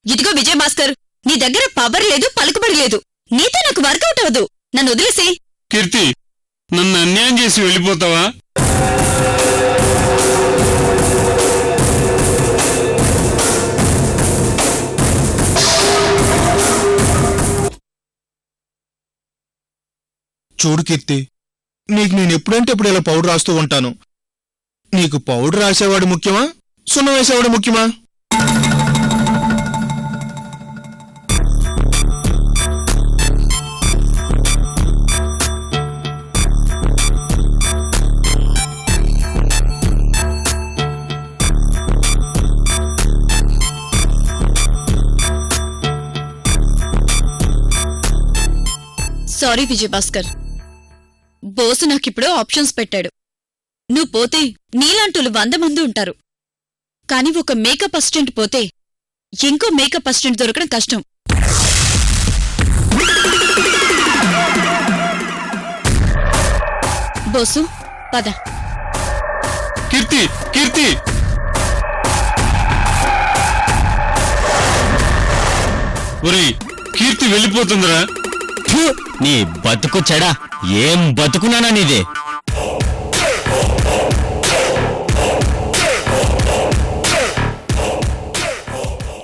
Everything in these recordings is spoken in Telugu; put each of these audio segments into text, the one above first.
ఇదిగో విజయ్ భాస్కర్, నీ దగ్గర పవర్ లేదు, పలుకుబడి లేదు. నీతో నాకు వర్కౌట్ అవదు. నన్ను వదిలేసి. కీర్తి, నన్ను అన్యాయం చేసి వెళ్ళిపోతావా? చూడు కీర్తి, నీకు నేనెప్పుడంటే ఇప్పుడు ఇలా పౌడర్ రాస్తూ ఉంటాను. నీకు పౌడర్ రాసేవాడు ముఖ్యమా, సున్నం వేసేవాడు ముఖ్యమా? సారీ విజయ్ భాస్కర్, బోసు నాకిప్పుడు ఆప్షన్స్ పెట్టాడు. నువ్వు పోతే నీలాంటోళ్ళు 100 మంది ఉంటారు. కాని ఒక మేకప్ అసిస్టెంట్ పోతే ఇంకో మేకప్ అసిస్టెంట్ దొరకడం కష్టం. బోసు పద. కీర్తి, కీర్తి! ఒరేయ్, కీర్తి వెళ్ళిపోతుందిరా. నీ బతుకు చెడా, ఏం బతుకున్నానా నీదే?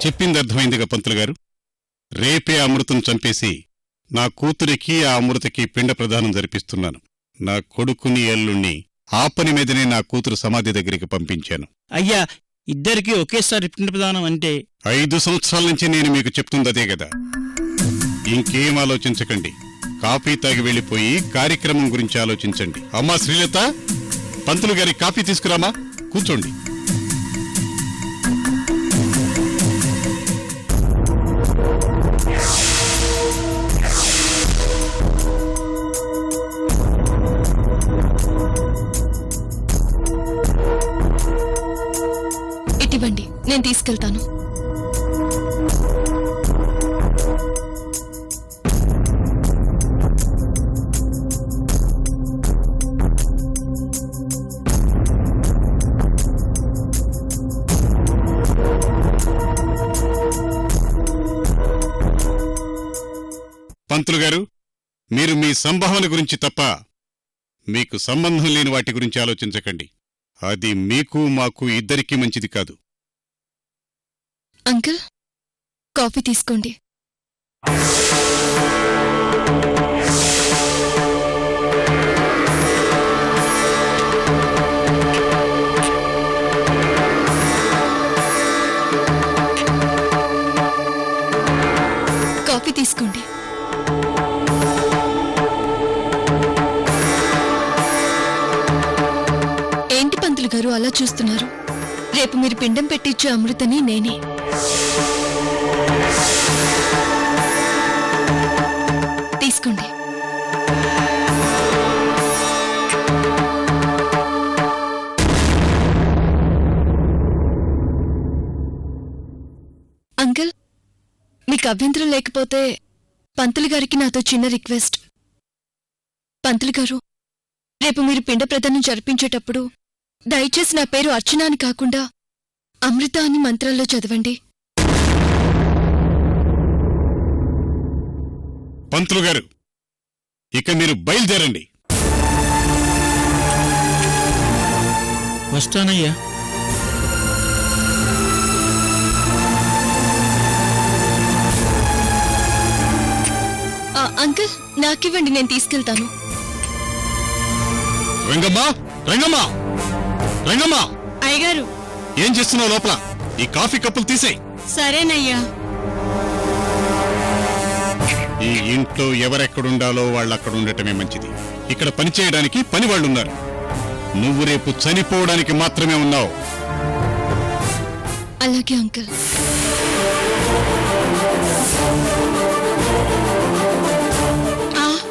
చెప్పింది అర్థమైందిగా పంతులు గారు. రేపే అమృతం చంపేసి నా కూతురికి ఆ అమృతకి పిండ ప్రదానం జరిపిస్తున్నాను. నా కొడుకుని అల్లుణ్ణి ఆ పని మీదనే నా కూతురు సమాధి దగ్గరికి పంపించాను. అయ్యా, ఇద్దరికి ఒకేసారి పిండ ప్రదానం అంటే? 5 సంవత్సరాల నుంచి నేను మీకు చెప్తుందదే కదా. ఇంకేం ఆలోచించకండి. కాఫీ తాగి వెళ్ళిపోయి కార్యక్రమం గురించి ఆలోచించండి. అమ్మా శ్రీలత, పంతులు గారి కాఫీ తీసుకురామా, కూర్చోండి. ఇవ్వండి, నేను తీసుకెళ్తాను. పంతులు గారు, మీరు మీ సంభావన గురించి తప్ప మీకు సంబంధం లేని వాటి గురించి ఆలోచించకండి. అది మీకు మాకు ఇద్దరికీ మంచిది కాదు. అంకుల్, కాఫీ తీసుకోండి. కాఫీ తీసుకోండి. ఏంటి పంతులు గారు అలా చూస్తున్నారు? రేపు మీరు పిండం పెట్టించే అమృతని నేనే. తీసుకోండి. అంకుల్, మీకు అభ్యంతరం లేకపోతే పంతులు గారికి నాతో చిన్న రిక్వెస్ట్. పంతులు గారు, రేపు మీరు పిండ ప్రదానం జరిపించేటప్పుడు దయచేసి నా పేరు అర్చన అని కాకుండా అమృత అని మంత్రాల్లో చదవండి. పంతులు గారు, ఇక మీరు బయలుదేరండి. వస్తానయ్యా. అంకుల్, నాకివ్వండి, నేను తీసుకెళ్తాను. రంగమ్మా, రంగమ్మా, రంగమ్మా! అయ్యగారు, ఏం చేస్తున్నావు లోపల? ఈ కాఫీ కప్పులు తీసేయ్. సరేనయ్యా. ఈ ఇంట్లో ఎవరెక్కడుండాలో వాళ్ళక్కడుండటమే మంచిది. ఇక్కడ పనిచేయడానికి పని వాళ్ళున్నారు. నువ్వు రేపు చనిపోవడానికి మాత్రమే ఉన్నావు. అలాగే అంకుల్.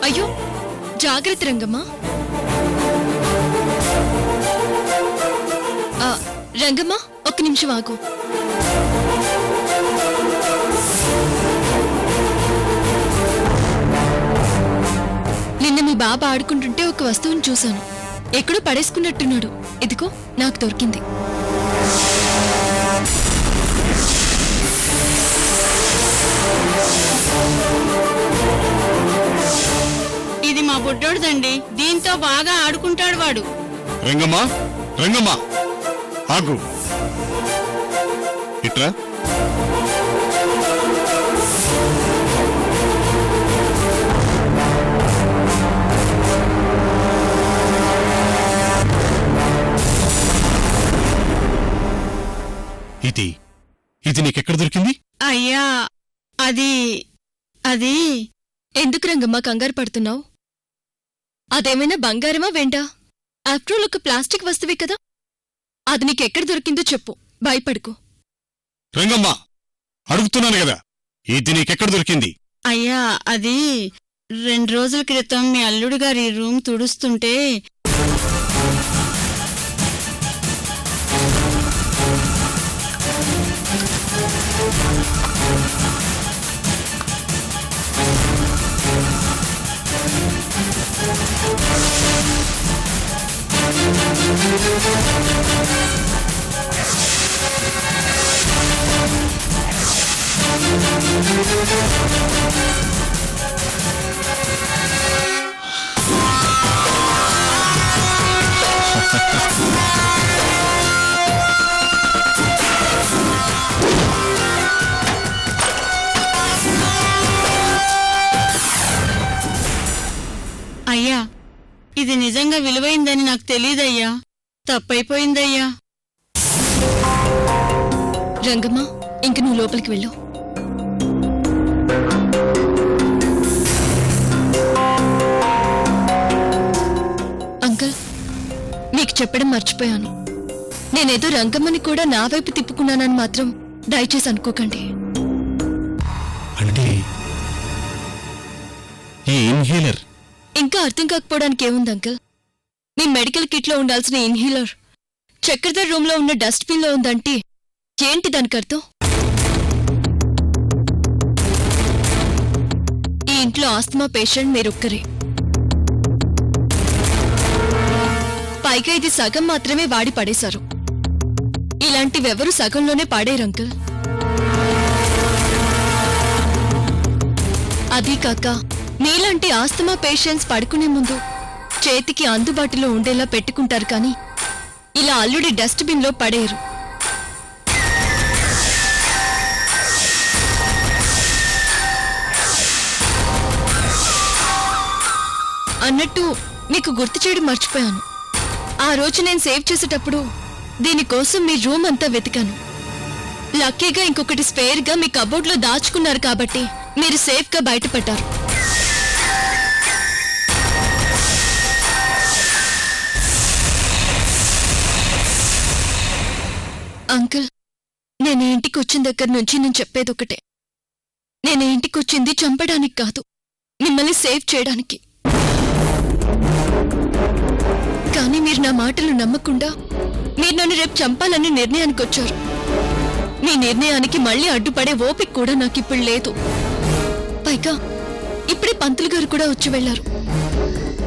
అయ్యో, జాగ్రత్త రంగమ్మా. రంగమ్మా, ఒక్క నిమిషం ఆగు. నిన్న మీ బాబా ఆడుకుంటుంటే ఒక వస్తువుని చూశాను. ఎక్కడో పడేసుకున్నట్టున్నాడు. ఇదిగో, నాకు దొరికింది. బుడ్డోడుదండి. దీంతో బాగా ఆడుకుంటాడు వాడు. రంగమ్మా, రంగమ్మా, ఆగు. ఇట్రా. ఇది నీకెక్కడ దొరికింది? అయ్యా అది ఎందుకు రంగమ్మా కంగారు పడుతున్నావు? అదేమైనా బంగారమా వెండా? ఆఫ్టర్ఆల్ ఒక ప్లాస్టిక్ వస్తువే కదా. అది నీకెక్కడ దొరికిందో చెప్పు, భయపడుకో. రంగమ్మా, అడుగుతున్నాను కదా, ఇది నీకెక్కడ దొరికింది? అయ్యా అది 2 రోజుల క్రితం మీ అల్లుడు గారి రూమ్ తుడుస్తుంటే అయ్యా ఇది నిజంగా విలువైందని నాకు తెలీదయ్యా. తప్పైపోయిందయ్యా. రంగమ్మా, ఇంక నువ్వు లోపలికి వెళ్ళు. అంకుల్, మీకు చెప్పడం మర్చిపోయాను. నేనేదో రంగమ్మని కూడా నా వైపు తిప్పుకున్నానని మాత్రం దయచేసి అనుకోకండి. అంటే ఈ ఇన్హేలర్ ఇంకా అర్థం కాకపోవడానికి ఏముంది అంకుల్? మీ మెడికల్ కిట్లో ఉండాల్సిన ఇన్హేలర్ చక్రధర్ రూమ్ లో ఉన్న డస్ట్బిన్ లో ఉందంటే ఏంటి దానికి అర్థం? ఈ ఇంట్లో ఆస్తమా పేషెంట్ మీరొక్కరే. పైగా ఇది సగం మాత్రమే వాడి పడేశారు. ఇలాంటివెవరూ సగంలోనే పాడేరు అంకుల్. అదీ కాక మీలాంటి ఆస్తమా పేషెంట్స్ పడుకునే ముందు చేతికి అందుబాటులో ఉండేలా పెట్టుకుంటారు కానీ ఇలా అల్లుడి డస్ట్బిన్ లో పడేరు. అన్నట్టు మీకు గుర్తు చేయడం మర్చిపోయాను. ఆ రోజు నేను సేవ్ చేసేటప్పుడు దీనికోసం మీ రూమ్ అంతా వెతికాను. లక్కీగా ఇంకొకటి స్పేర్గా మీ కబోర్డ్లో దాచుకున్నారు కాబట్టి మీరు సేఫ్గా బయటపడ్డారు. అంకుల్, నేను ఇంటికి వచ్చిన దగ్గర నుంచి నేను చెప్పేదొకటే. నేను ఇంటికి వచ్చింది చంపడానికి కాదు, మిమ్మల్ని సేవ్ చేయడానికి. కానీ మీరు నా మాటలు నమ్మకుండా మీరు నన్ను రేపు చంపాలని నిర్ణయానికి వచ్చారు. మీ నిర్ణయానికి మళ్ళీ అడ్డుపడే ఓపిక కూడా నాకిప్పుడు లేదు. పైగా ఇప్పుడే పంతులు గారు కూడా వచ్చి వెళ్లారు.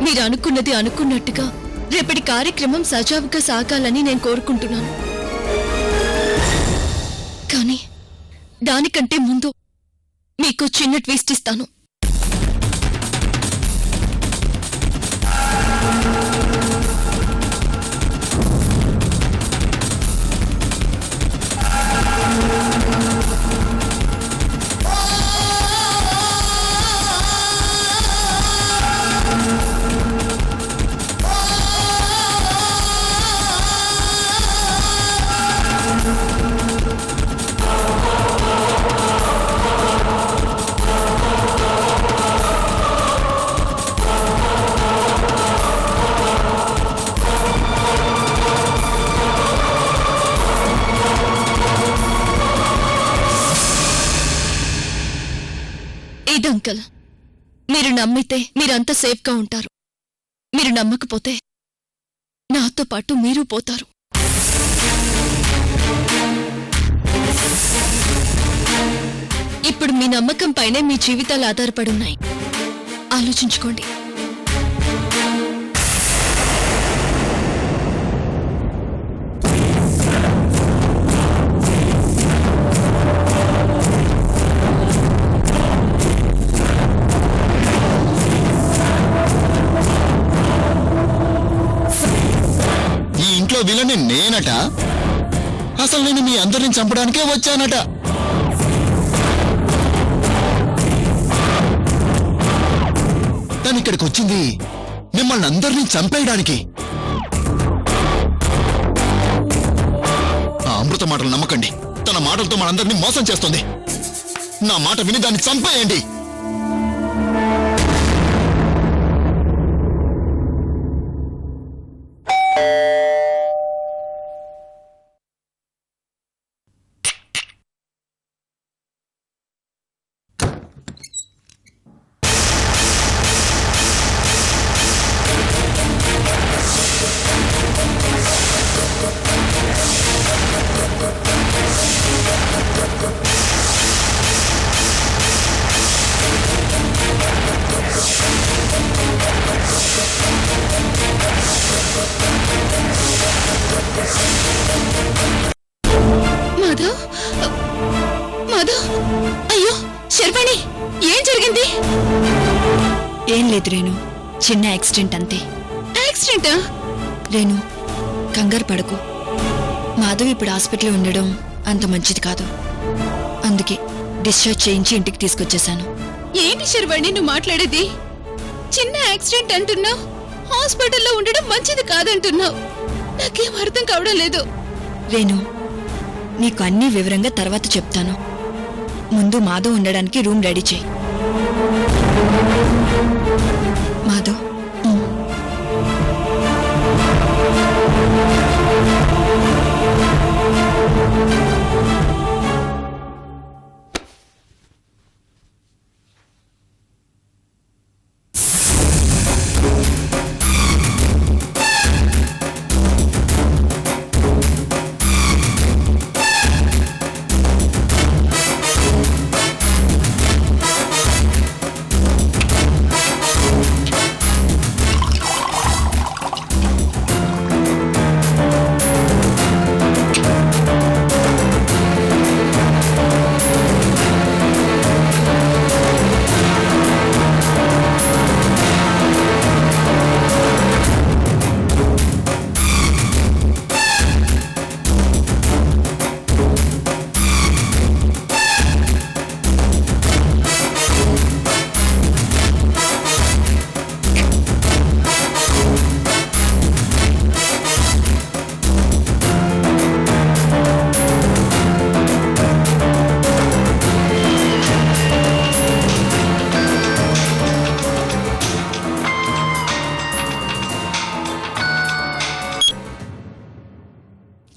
మీరు అనుకున్నది అనుకున్నట్టుగా రేపటి కార్యక్రమం సజావుగా సాగాలని నేను కోరుకుంటున్నాను. కానీ దానికంటే ముందు మీకు చిన్న ట్విస్ట్ ఇస్తాను. ఇది అంకల్, మీరు నమ్మితే మీరంతా సేఫ్గా ఉంటారు. మీరు నమ్మకపోతే నాతో పాటు మీరు పోతారు. ఇప్పుడు మీ నమ్మకం పైనే మీ జీవితాలు ఆధారపడున్నాయి. ఆలోచించుకోండి. వచ్చానట. అసలు నేను మీ అందరిని చంపడానికే వచ్చానట. తను ఇక్కడికి వచ్చింది మిమ్మల్ని అందరినీ చంపేయడానికి. ఆ అమృత మాటలు నమ్మకండి. తన మాటలతో మనందరినీ మోసం చేస్తుంది. నా మాట విని దాన్ని చంపేయండి. మాధవ్, మాధవ్, అయ్యో శర్వాణి, ఏం జరిగింది? ఏం లేదు రేణు, చిన్న యాక్సిడెంట్ అంతే. యాక్సిడెంటా? రేణు, కంగారు పడకు. మాధవ్ ఇప్పుడు హాస్పిటల్లో ఉండడం అంత మంచిది కాదు. అందుకే డిశ్చార్జ్ చేయించి ఇంటికి తీసుకొచ్చేశాను. ఏంటి శర్వాణి నువ్వు మాట్లాడేది? చిన్న యాక్సిడెంట్ అంటున్నావు, హాస్పిటల్లో ఉండడం మంచిది కాదంటున్నావు. నాకేం అర్థం కావడం లేదు. రేణు, నీకు అన్ని వివరంగా తర్వాత చెప్తాను. ముందు మాధవ్ ఉండడానికి రూమ్ రెడీ చేయి. మాధవ్,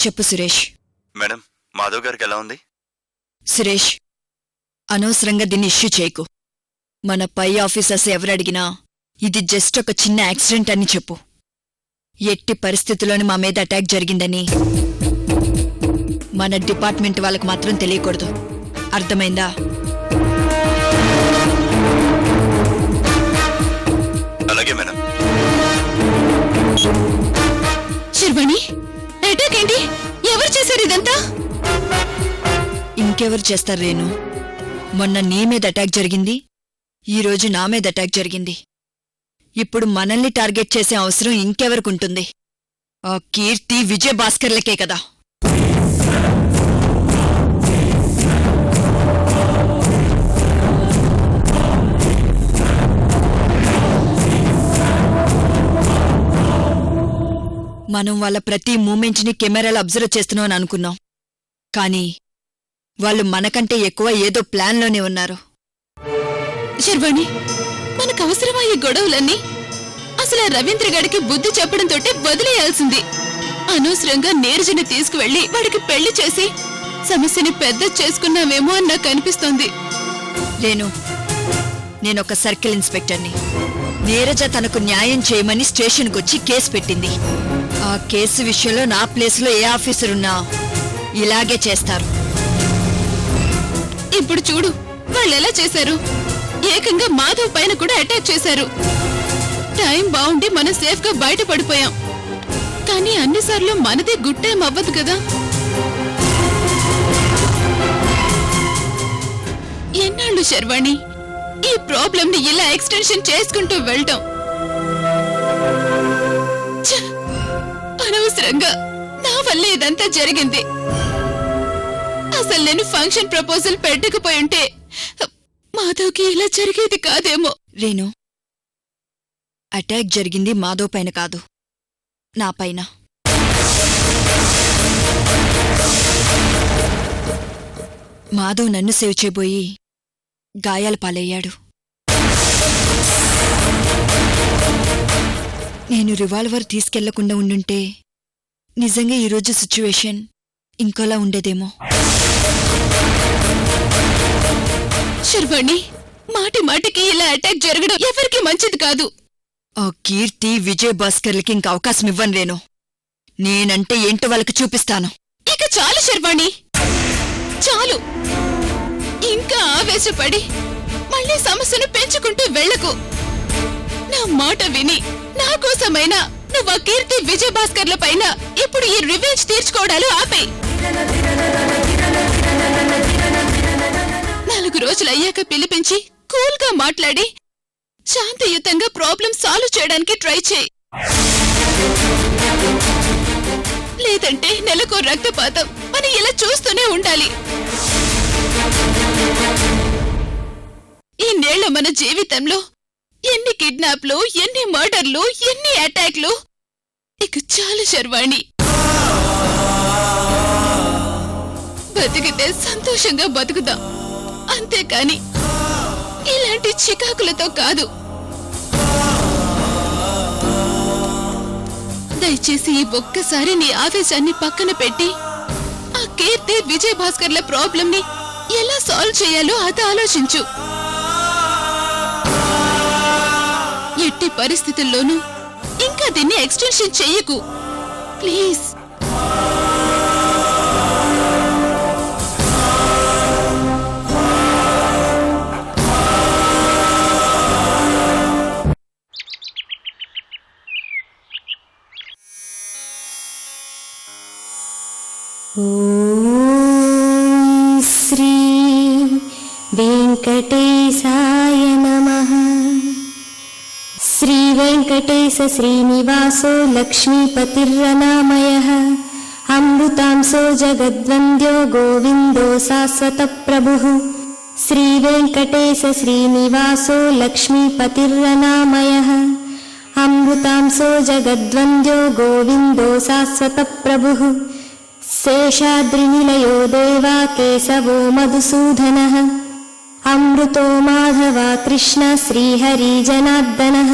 చెప్పు సురేష్. మేడం, మాధవ్ గారికి ఎలా ఉంది? సురేష్, అనవసరంగా దీన్ని ఇష్యూ చేయకు. మన పై ఆఫీసర్స్ ఎవరడిగినా ఇది జస్ట్ ఒక చిన్న యాక్సిడెంట్ అని చెప్పు. ఎట్టి పరిస్థితుల్లోనూ మా మీద అటాక్ జరిగిందని మన డిపార్ట్మెంట్ వాళ్ళకు మాత్రం తెలియకూడదు. అర్థమైందా? అలాగే మేడం. శర్వాణి, అటాక్ ఏంటి? ఎవరు చేశారు ఇదంతా? ఇంకెవరు చేస్తారు రేణు? మొన్న నీ మీద అటాక్ జరిగింది, ఈరోజు నా మీద అటాక్ జరిగింది. ఇప్పుడు మనల్ని టార్గెట్ చేసే అవసరం ఇంకెవరికుంటుంది? ఆ కీర్తి, విజయ్ భాస్కర్లకే కదా. మనం వాళ్ళ ప్రతి మూమెంట్ని కెమెరాలో అబ్జర్వ్ చేస్తున్నామని అనుకున్నాం. కానీ వాళ్ళు మనకంటే ఎక్కువ ఏదో ప్లాన్లోనే ఉన్నారు. శర్వాణి, మనకు అవసరమా ఈ గొడవలన్నీ? అసలు ఆ రవీంద్ర గారికి బుద్ధి చెప్పడంతోటే వదిలేయాల్సింది. అనవసరంగా నీరజని తీసుకువెళ్లి వాడికి పెళ్లి చేసి సమస్యని పెద్ద చేసుకున్నామేమో అని నాకు అనిపిస్తోంది. నేనొక సర్కిల్ ఇన్స్పెక్టర్ని. నీరజ తనకు న్యాయం చేయమని స్టేషన్కొచ్చి కేసు పెట్టింది. ఆ కేసు విషయంలో నా ప్లేస్లో ఏ ఆఫీసర్ ఉన్నా ఇలాగే చేస్తారు. ఇప్పుడు చూడు వాళ్ళెలా చేశారు. ఏకంగా మాధవ్ పైన కూడా అటాక్ చేశారు. టైం బాగుండి మనం సేఫ్ గా బయటపడిపోయాం. కానీ అన్నిసార్లు మనదే గుడ్ టైం అవ్వదు కదా. ఎన్నాళ్ళు శర్వాణి ఈ ప్రాబ్లం ని ఇలా ఎక్స్టెన్షన్ చేసుకుంటూ వెళ్తాం? అనవసరంగా నా వల్లే ఇదంతా జరిగింది. అసలు నేను ఫంక్షన్ ప్రపోజల్ పెట్టకపోయి ఉంటే మాధవ్కి ఇలా జరిగేది కాదేమో. రేణు, అటాక్ జరిగింది మాధవ్ పైన కాదు, నా పైన. మాధవ్ నన్ను సేవ్ చేయబోయి గాయాల పాలయ్యాడు. నేను రివాల్వర్ తీసుకెళ్లకుండా ఉండుంటే నిజంగా ఈరోజు సిచ్యువేషన్ ఇంకోలా ఉండేదేమో. శర్వాణి, మాటి మాటికి ఇలా అటాక్ జరగడం ఎవరికి మంచిది కాదు. ఆ కీర్తి, విజయ్ భాస్కర్లకి ఇంక అవకాశం ఇవ్వను రేణు. నేనంటే ఏంటో వాళ్ళకి చూపిస్తాను. ఇక చాలు శర్వాణి, చాలు. ఇంకా ఆవేశపడి మళ్ళీ సమస్యను పెంచుకుంటూ వెళ్లకు. నా మాట విని నా కోసమైనా నువ్వు ఆ కీర్తి, విజయ్ భాస్కర్ల పైన ఇప్పుడు ఈ రివెంజ్ తీర్చుకోవడాలు ఆపే. 4 రోజులయ్యాక పిలిపించి కూల్గా మాట్లాడి శాంతియుతంగా ప్రాబ్లం సాల్వ్ చేయడానికి ట్రై చేయి. లేదంటే నెలకో రక్తపాతం మనం ఇలా చూస్తూనే ఉండాలి. ఇన్నేళ్ల మన జీవితంలో ఎన్ని కిడ్నాప్లు, ఎన్ని మర్డర్లు, ఎన్ని అటాక్లు. ఇక చాలు శర్వాణి. బతికితే సంతోషంగా బతుకుదాం, అంతేకాని ఇలాంటి చికాకులతో కాదు. దయచేసి ఈ ఒక్కసారి నీ ఆవేశాన్ని పక్కన పెట్టి ఆ కీర్తి, విజయ్ భాస్కర్ల ప్రాబ్లంని ఎలా సాల్వ్ చేయాలో అది ఆలోచించు. ఎట్టి పరిస్థితుల్లోనూ ఇంకా దీన్ని ఎక్స్టెన్షన్ చెయ్యకు ప్లీజ్. ఓం శ్రీ వెంకటేశాయ నమః. శ్రీ వెంకటేశ శ్రీనివాసో లక్ష్మీపతిర్నామయః. అమృతాంశో జగద్వంద్యో గోవిందో శాశ్వత ప్రభుః. శ్రీ వెంకటేశ శ్రీనివాసో లక్ష్మీపతిర్నామయః. అమృతాంశో జగద్వంద్యో గోవిందో శాశ్వత ప్రభుః. శేషాద్రినిలయో దేవా కేశవో మధుసూదనః. అమృతో మాధవ కృష్ణ శ్రీహరి జనార్దనః.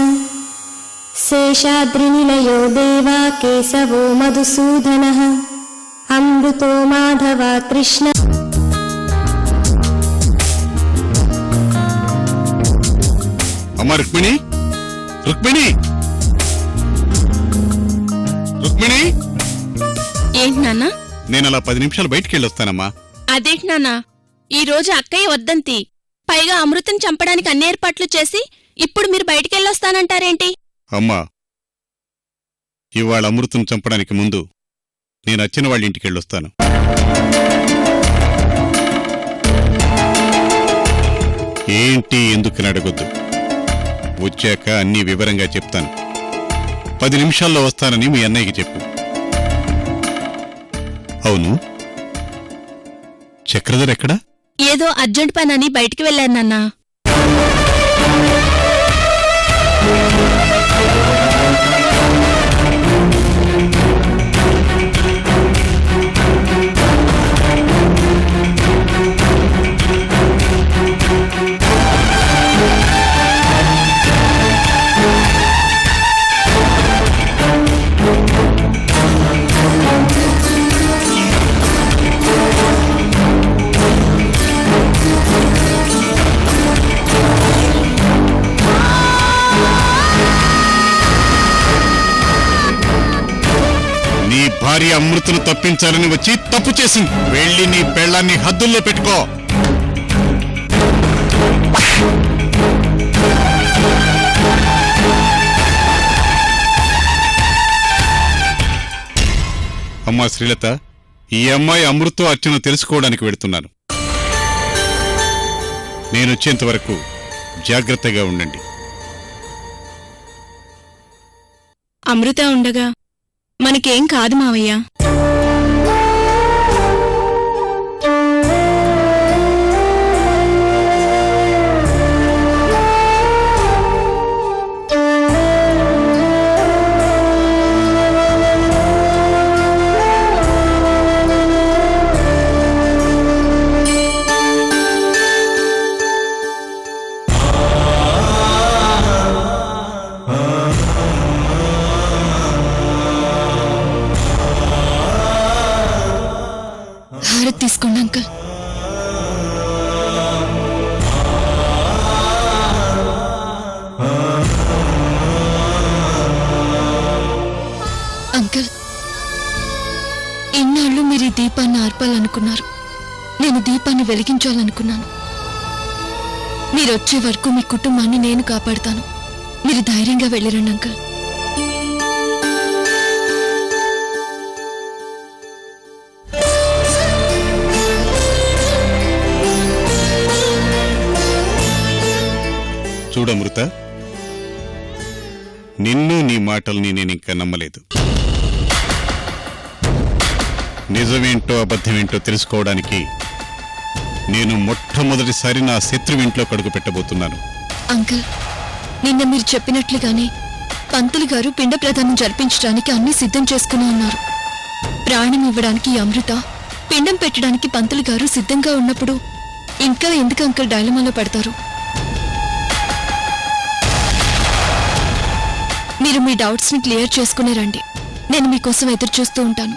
శేషాద్రినిలయో దేవా కేశవో మధుసూదనః. అమృతో మాధవ కృష్ణ. అమ్మా రుక్మిణి, రుక్మిణి, రుక్మిణి. ఏంటి నాన్నా? నేను అలా 10 నిమిషాలు బయటికెళ్ళొస్తానమ్మా. అదేంటి నాన్నా, ఈరోజు అక్కయ్య వద్దంతి, పైగా అమృతం చంపడానికి అన్ని ఏర్పాట్లు చేసి ఇప్పుడు మీరు బయటికెళ్ళొస్తానంటారేంటి? అమ్మా, ఇవాళ అమృతం చంపడానికి ముందు నేను అచ్చిన వాళ్ళ ఇంటికెళ్ళొస్తాను. ఏంటి ఎందుకని అడగొద్దు, వచ్చాక అన్నీ వివరంగా చెప్తాను. 10 నిమిషాల్లో వస్తానని మీ అన్నయ్యకి చెప్పు. అవును, చక్రధర్ ఎక్కడా? ఏదో అర్జెంట్ పనని బయటికి వెళ్ళారు నాన్నా. భార్య అమృతను తప్పించాలని వచ్చి తప్పు చేసింది. వెళ్ళి నీ పెళ్లాన్ని హద్దుల్లో పెట్టుకో. అమ్మా శ్రీలత, ఈ అమ్మాయి అమృతో అర్చన తెలుసుకోవడానికి వెళుతున్నాను. నేనొచ్చేంతవరకు జాగ్రత్తగా ఉండండి. అమృత ఉండగా మనకేం కాదు మావయ్య. చూడాలనుకున్నారు. నేను దీపాన్ని వెలిగించాలనుకున్నాను. మీరొచ్చే వరకు మీ కుటుంబాన్ని నేను కాపాడుతాను. మీరు ధైర్యంగా వెళ్ళిరండి అంకుల్. చూడమృత, నిన్ను నీ మాటల్ని నేనింకా నమ్మలేదు. నిజమేంటో అబద్ధమేంటో తెలుసుకోవడానికి నేను మొట్టమొదటిసారి నా శత్రువింట్లో కడుగు పెట్టబోతున్నాను. అంకుల్, నిన్న మీరు చెప్పినట్లుగానే పంతులు గారు పిండ ప్రదానం జరిపించడానికి అన్ని సిద్ధం చేసుకుని ఉన్నారు. ప్రాణం ఇవ్వడానికి అమృత, పిండం పెట్టడానికి పంతులు గారు సిద్ధంగా ఉన్నప్పుడు ఇంకా ఎందుకు అంకుల్ డైలమాలో పడతారు? మీరు మీ డౌట్స్ ని క్లియర్ చేసుకునే రండి. నేను మీకోసం ఎదురు చూస్తూ ఉంటాను.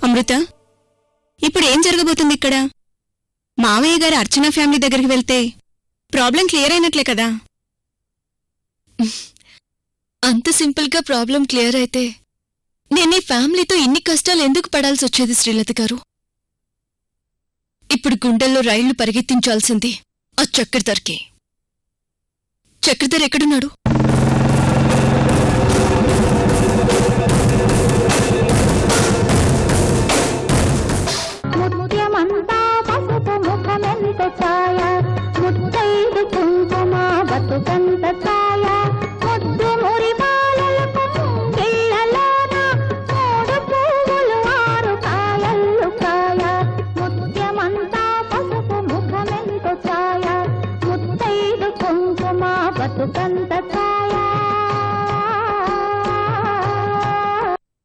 అమృత, ఇప్పుడు ఏం జరగబోతుంది ఇక్కడ? మావయ్య గారు అర్చన ఫ్యామిలీ దగ్గరికి వెళ్తే ప్రాబ్లం క్లియర్ అయినట్లే కదా? అంత సింపుల్ గా ప్రాబ్లం క్లియర్ అయితే నేను ఈ ఫ్యామిలీతో ఇన్ని కష్టాలు ఎందుకు పడాల్సి వచ్చేది శ్రీలత గారు? ఇప్పుడు గుండెల్లో రైళ్లు పరిగెత్తించాల్సింది ఆ చక్రధర్కి. చక్రధర్ ఎక్కడున్నాడు? ముత్యమంతా పసుపు ముఖమెంత ఛాయ, ముత్తైదు కుంకుమ బతుకంత ఛాయ, ముద్దు మురి బాలలకు ముంగిళ్ళలోన మూడు పువ్వులు ఆరు కాయల్లు కాయ. ముత్యమంతా పసుపు ముఖమెంత ఛాయ, ముత్తైదు కుంకుమ బతుకంత ఛాయ.